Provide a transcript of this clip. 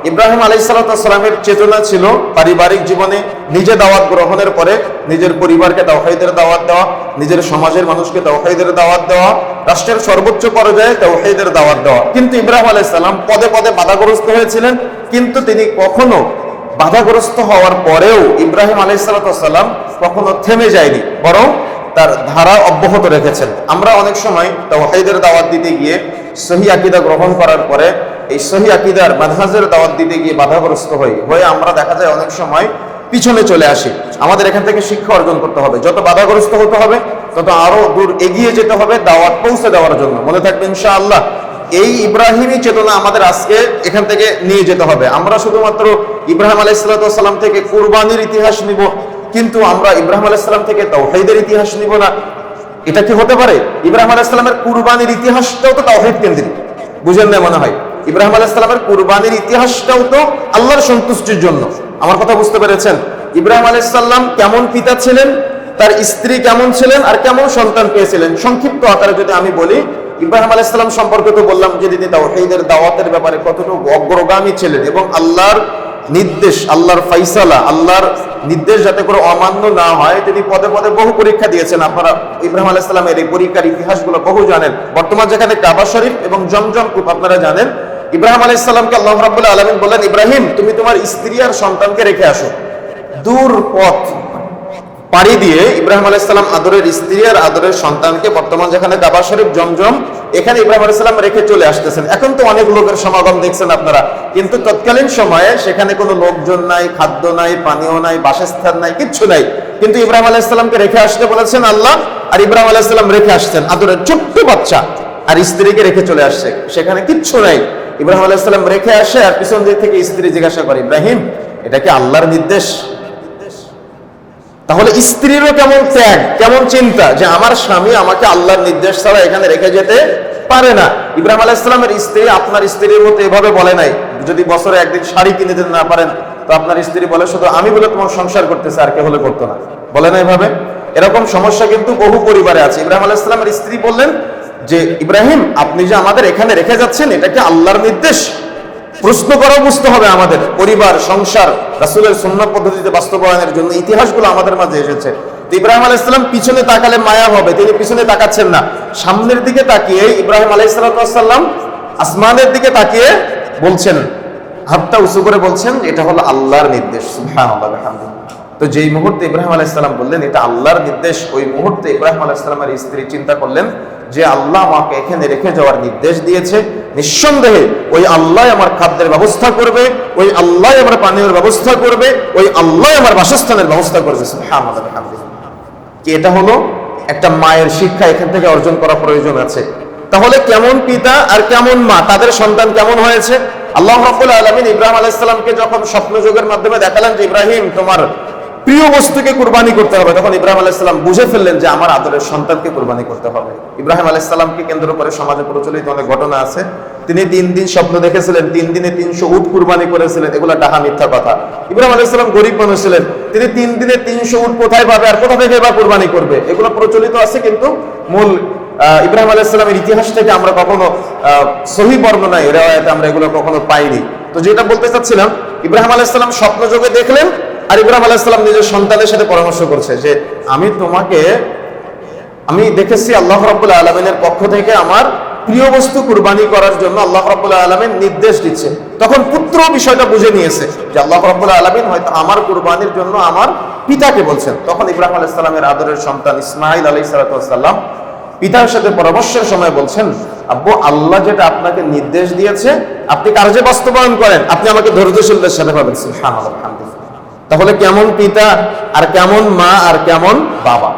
ইব্রাহিম আলাইহিসসালামের চেতনা ছিল পারিবারিক জীবনে নিজে দাওয়াত গ্রহণের পরে নিজের পরিবারকে তাওহীদের দাওয়াত দেওয়া, নিজের সমাজের মানুষকে তাওহীদের দাওয়াত দেওয়া, রাষ্ট্রের সর্বোচ্চ পর্যায়ে তাওহীদের দাওয়াত দেওয়া। কিন্তু ইব্রাহিম আলাইহিস সালাম পদে পদে বাধাগ্রস্ত হয়েছিলেন, কিন্তু তিনি কখনো বাধাগ্রস্ত হওয়ার পরেও ইব্রাহিম আলাইহিসসালাম কখনো থেমে যায়নি, বরং তার ধারা অব্যাহত রেখেছেন। আমরা অনেক সময় তাওহীদের দাওয়াত দিতে গিয়ে সহিহ আকীদা গ্রহণ করার পরে এই সহিহ আকীদার মানহাজের দাওয়াত দিতে গিয়ে বাধাগ্রস্ত হয়ে আমরা দেখা যায় অনেক সময় পিছনে চলে আসি। আমাদের এখান থেকে শিক্ষা অর্জন করতে হবে, যত বাধাগ্রস্ত হতে হবে তত আরো দূর এগিয়ে যেতে হবে দাওয়াত পৌঁছে দেওয়ার জন্য। মনে থাকবে ইনশাআল্লাহ এই ইব্রাহিমী চেতনা আমাদের আজকে এখান থেকে নিয়ে যেতে হবে। আমরা শুধুমাত্র ইব্রাহিম আলাইহিসসালাম থেকে কুরবানির ইতিহাস নিব, কিন্তু আমরা ইব্রাহিম আলাইহিসসালাম থেকে তাওহীদের ইতিহাস নিব না। এটা কি হতে পারে? ইব্রাহিম আলাইহিসসালামের কুরবানির ইতিহাসটাও তো তাওহীদ কেন্দ্রিক, বুঝেন না মনে হয়? ইব্রাহিম আলাইহিসসালামের কুরবানির ইতিহাসটাও তো আল্লাহর সন্তুষ্টির জন্য। আমার কথা বুঝতে পেরেছেন? ইব্রাহিম আলাইহিসসালাম কেমন পিতা ছিলেন, তার স্ত্রী কেমন ছিলেন, আর কেমন সন্তান পেয়েছিলেন, সংক্ষিপ্ত আকারে যদি আমি বলি, ইব্রাহিম আলাইহিসসালাম সম্পর্কে তো বললাম যে তিনি তাওহীদের দাওয়াতের ব্যাপারে কতটুকু অগ্রগামী ছিলেন এবং আল্লাহর নির্দেশ, আল্লাহর ফাইসালা, আল্লাহর নির্দেশ যাতে করে অমান্য না হয় তিনি পদে পদে বহু পরীক্ষা দিয়েছেন। আপনারা ইব্রাহিম আলাইহিস সালামের এই পরীক্ষার ইতিহাসগুলো বহু জানেন। বর্তমান যেখানে কাবা শরীফ এবং জমজম কূপ আপনারা জানেন, ইব্রাহিম আলাইহিস সালামকে আল্লাহ রাব্বুল আলামিন বললেন, ইব্রাহিম তুমি তোমার স্ত্রী আর সন্তানকে রেখে আসো। দূর পথ পাড়ি দিয়ে ইব্রাহিম আলাইহিস সালাম আদরের স্ত্রী আর আদরের সন্তানকে বর্তমান যেখানে কাবা শরীফ জমজম এখানে ইব্রাহিম আলাইহিস সালাম রেখে চলে আসতেছেন। এখন তো অনেক লোকের সমাগম দেখছেন আপনারা, কিন্তু তৎকালীন সময়ে সেখানে কোনো লোকজন নাই, খাদ্য নাই, পানীয় নাই, বাসস্থান নাই, কিচ্ছু নাই। কিন্তু ইব্রাহিম আলাইহিস সালামকে রেখে আসতে বলেছেন আল্লাহ, আর ইব্রাহিম আলাইহিস সালাম রেখে আসছেন আদরের ছোট্ট বাচ্চা আর স্ত্রীকে রেখে চলে আসছে। সেখানে কিচ্ছু নাই। ইব্রাহিম আলাইহিস সালাম রেখে আসে আর পিছন দিক থেকে স্ত্রী জিজ্ঞাসা করে, ইব্রাহিম এটা কি আল্লাহর নির্দেশ? তাহলে স্ত্রীরও কেমন ত্যাগ, কেমন চিন্তা যে আমার স্বামী আমাকে আল্লাহর নির্দেশ ছাড়া এখানে রেখে যেতে পারে না। ইব্রাহিম আলাইহিস সালামের স্ত্রী আপনার স্ত্রীর মতো এভাবে বলে নাই, যদি বছরে একদিন শাড়ি কিনে দিতে না পারেন তো আপনার স্ত্রী বলে শুধু আমি বলে তোমার সংসার করতেছে, আর কে হলে করতো না, বলে না এভাবে? এরকম সমস্যা কিন্তু বহু পরিবারে আছে। ইব্রাহিম আলাইহিস সালামের স্ত্রী বললেন যে ইব্রাহিম আপনি যে আমাদের এখানে রেখে যাচ্ছেন এটা কি আল্লাহর নির্দেশ? প্রশ্ন করা বুঝতে হবে আমাদের। পরিবার, সংসার রাসূলের সুন্নাহ পদ্ধতিতে বাস্তবায়নের জন্য ইতিহাসগুলো আমাদের মাঝে এসেছে। ইব্রাহিম আলাইহিস সালাম পিছনে তাকালে মায়া হবে, তিনি পিছনে তাকাচ্ছেন না, সামনের দিকে তাকিয়ে ইব্রাহিম আলাইহিস সালাম আসমানের দিকে তাকিয়ে বলছেন, হাতটা উঁচু করে বলছেন এটা হলো আল্লাহর নির্দেশ। সুবহানাল্লাহ ওয়া বিহামদিহি। তো যেই মুহূর্তে ইব্রাহিম আলাইহিস সালাম বললেন এটা আল্লাহর নির্দেশ, ওই মুহূর্তে ইব্রাহিম আলাইহিস সালামের স্ত্রী চিন্তা করলেন যে আল্লাহ আমাকে এখানে রেখে যাওয়ার নির্দেশ দিয়েছে, নিঃসন্দেহে ওই আল্লাহ আমার খাদ্যের ব্যবস্থা করবে, ওই আল্লাহ আমার পানীয়ের ব্যবস্থা করবে, ওই আল্লাহ আমার বাসস্থানের ব্যবস্থা করবে। সুবহানাল্লাহ ওয়া বিহামদিহি। কি এটা হলো একটা মায়ের শিক্ষা, এখান থেকে অর্জন করা প্রয়োজন আছে। তাহলে কেমন পিতা আর কেমন মা, তাদের সন্তান কেমন হয়েছে? আল্লাহ রাব্বুল আলামিন ইব্রাহিম আলাইহিস সালামকে যখন স্বপ্নযোগের মাধ্যমে দেখালেন যে ইব্রাহিম তোমার প্রিয় বস্তুকে কুরবানি করতে হবে, তখন ইব্রাহিম আলাইহিস সালাম বুঝে ফেললেন যে আমার আদরের সন্তানকে কুরবানি করতে হবে। ইব্রাহিম আলাইহিস সালামকে কেন্দ্র করে সমাজে প্রচলিত অনেক ঘটনা আছে। তিনি 3 দিন স্বপ্ন দেখেছিলেন, 3 দিনে 300 উট কুরবানি করেছিলেন, এগুলো ডাহা মিথ্যা কথা। ইব্রাহিম আলাইহিস সালাম গরিব মানুষ ছিলেন, তিনি 3 দিনে 300 উট কোথায় পাবে আর কোথা থেকে বা কুরবানি করবে, এগুলো প্রচলিত আছে, কিন্তু মূল ইব্রাহিম আলাইহিস সালামের ইতিহাস থেকে আমরা কখনো সহিহ বর্ণনা রিওয়ায়াতে আমরা এগুলো কখনো পাইনি। তো যেটা বলতে চাচ্ছিলাম, ইব্রাহিম আলাইহিস সালাম স্বপ্নযোগে দেখলেন আর ইব্রাহিম আলাইহিস সালাম নিজের সন্তানের সাথে পরামর্শ করছে যে আমি দেখেছি আল্লাহ রাব্বুল আলামিনের পক্ষ থেকে আমার প্রিয় বস্তু কুরবানি করার জন্য আল্লাহ রাব্বুল আলামিন নির্দেশ দিচ্ছে। তখন পুত্র বিষয়টা বুঝে নিয়েছে যে আল্লাহ রাব্বুল আলামিন হয়তো আমার কুরবানির জন্য আমার পিতাকে বলছেন। তখন ইব্রাহিম আলাইহিস সালামের আদরের সন্তান ইসমাঈল আলাইহিস সালাম পিতার সাথে পরামর্শের সময় বলছেন, আব্বু আল্লাহ যেটা আপনাকে নির্দেশ দিয়েছে আপনি কার্যে বাস্তবায়ন করেন, আপনি আমাকে ধৈর্যশীলদের সাথে পাবেন। সুবহানাল্লাহ। তাহলে কেমন পিতা আর কেমন মা আর কেমন বাবা।